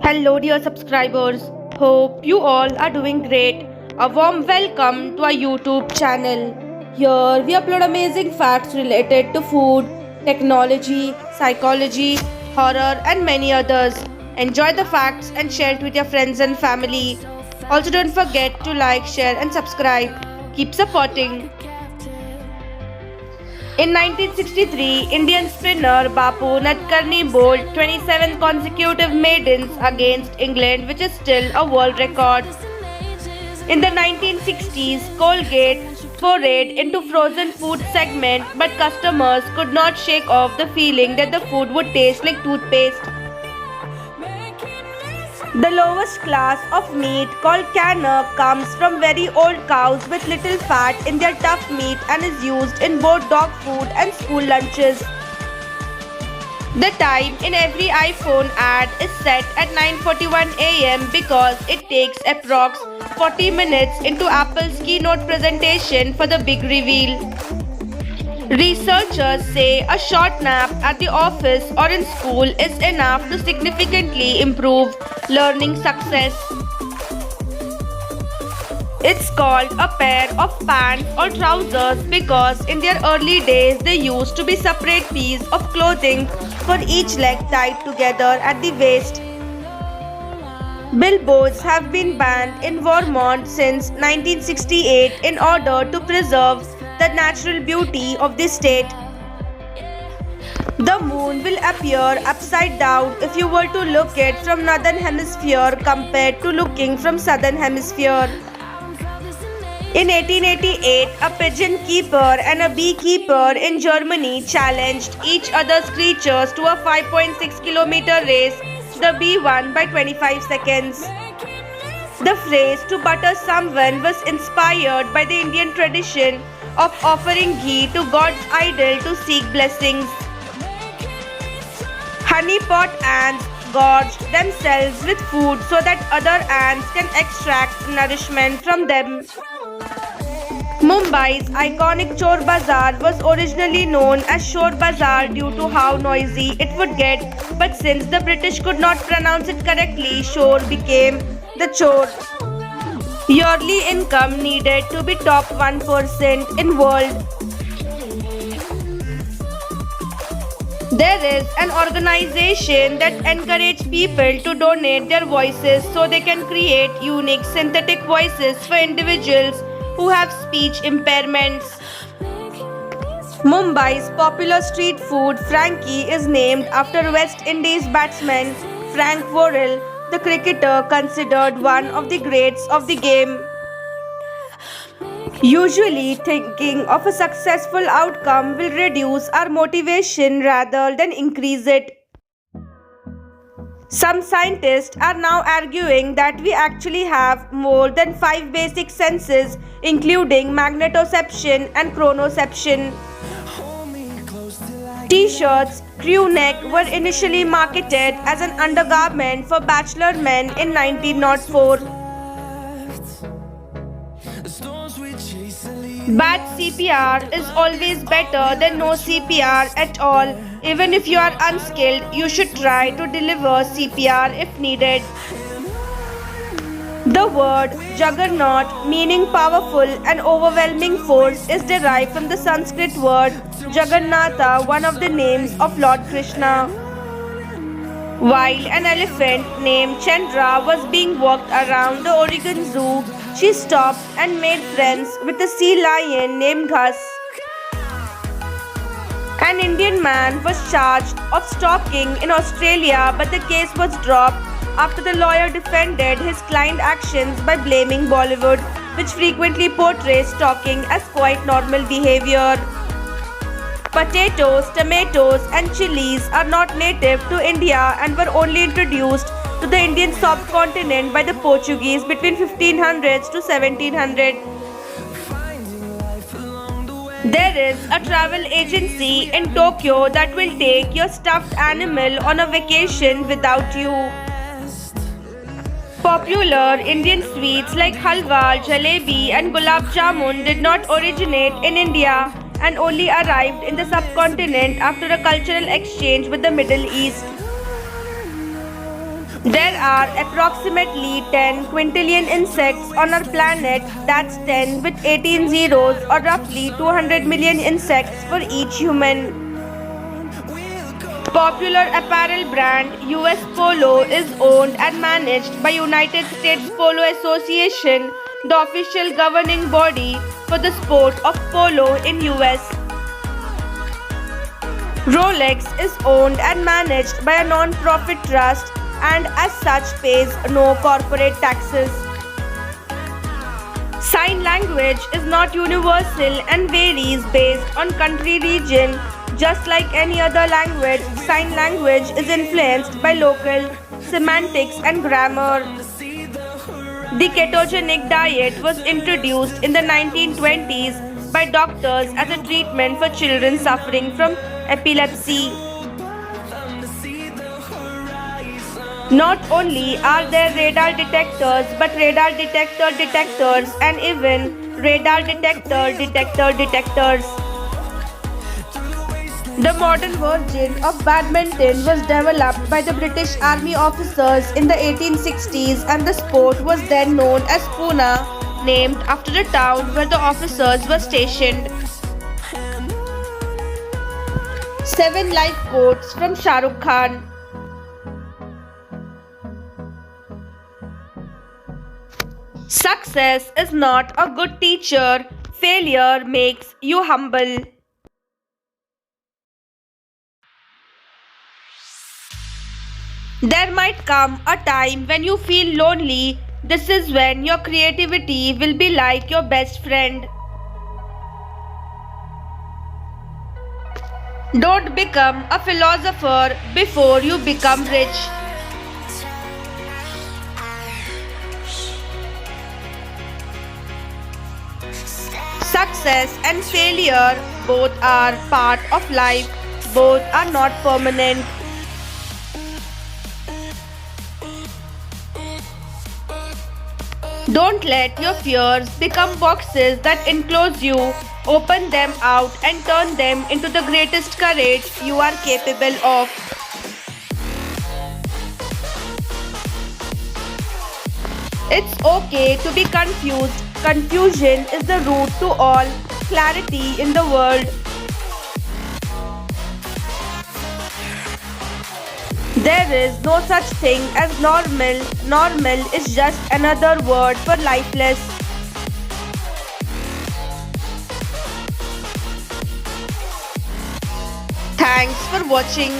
Hello, dear subscribers. Hope you all are doing great. A warm welcome to our YouTube channel. Here we upload amazing facts related to food, technology, psychology, horror, and many others. Enjoy the facts and share it with your friends and family. Also, don't forget to like, share, and subscribe. Keep supporting. In 1963, Indian spinner Bapu Nadkarni bowled 27 consecutive maidens against England, which is still a world record. In the 1960s, Colgate forayed into frozen food segment, but customers could not shake off the feeling that the food would taste like toothpaste. The lowest class of meat, called canner, comes from very old cows with little fat in their tough meat and is used in both dog food and school lunches. The time in every iPhone ad is set at 9:41 a.m. because it takes approx 40 minutes into Apple's keynote presentation for the big reveal. Researchers say a short nap at the office or in school is enough to significantly improve learning success. It's called a pair of pants or trousers because in their early days they used to be separate pieces of clothing for each leg tied together at the waist. Billboards have been banned in Vermont since 1968 in order to preserve the natural beauty of the state. The moon will appear upside down if you were to look it from northern hemisphere compared to looking from southern hemisphere. In 1888, a pigeon keeper and a beekeeper in Germany challenged each other's creatures to a 5.6-kilometer race. The bee won by 25 seconds. The phrase "to butter someone" was inspired by the Indian tradition of offering ghee to God's idol to seek blessings. Honeypot ants gorge themselves with food so that other ants can extract nourishment from them. Mumbai's iconic Chor Bazaar was originally known as Shor Bazaar due to how noisy it would get, but since the British could not pronounce it correctly, Shor became the Chor. Yearly income needed to be top 1% in world. There is an organization that encourages people to donate their voices so they can create unique synthetic voices for individuals who have speech impairments. Mumbai's popular street food Frankie is named after West Indies batsman Frank Worrell, the cricketer considered one of the greats of the game. Usually, thinking of a successful outcome will reduce our motivation rather than increase it. Some scientists are now arguing that we actually have more than 5 basic senses, including magnetoception and chronoception. T-shirts, crew neck, were initially marketed as an undergarment for bachelor men in 1904. Bad CPR is always better than no CPR at all. Even if you are unskilled, you should try to deliver CPR if needed. The word juggernaut, meaning powerful and overwhelming force, is derived from the Sanskrit word Jagannatha, one of the names of Lord Krishna. While an elephant named Chandra was being walked around the Oregon Zoo, she stopped and made friends with a sea lion named Gus. An Indian man was charged of stalking in Australia, but the case was dropped after the lawyer defended his client's actions by blaming Bollywood, which frequently portrays stalking as quite normal behavior. Potatoes, tomatoes, and chilies are not native to India and were only introduced to the Indian subcontinent by the Portuguese between 1500s to 1700. There is a travel agency in Tokyo that will take your stuffed animal on a vacation without you. Popular Indian sweets like halwa, jalebi, and gulab jamun did not originate in India and only arrived in the subcontinent after a cultural exchange with the Middle East. There are approximately 10 quintillion insects on our planet, that's 10 with 18 zeros, or roughly 200 million insects for each human. Popular apparel brand US Polo is owned and managed by United States Polo Association, the official governing body for the sport of polo in US. Rolex is owned and managed by a non-profit trust and as such pays no corporate taxes. Sign language is not universal and varies based on country region. Just like any other language, sign language is influenced by local semantics and grammar. The ketogenic diet was introduced in the 1920s by doctors as a treatment for children suffering from epilepsy. Not only are there radar detectors, but radar detectors and even radar detectors. The modern version of badminton was developed by the British Army officers in the 1860s and the sport was then known as Pune, named after the town where the officers were stationed. 7 life quotes from Shah Rukh Khan. Success is not a good teacher. Failure makes you humble. There might come a time when you feel lonely. This is when your creativity will be like your best friend. Don't become a philosopher before you become rich. Success and failure both are part of life, both are not permanent. Don't let your fears become boxes that enclose you. Open them out and turn them into the greatest courage you are capable of. It's okay to be confused. Confusion is the root to all clarity in the world. There is no such thing as normal. Normal is just another word for lifeless. Thanks for watching.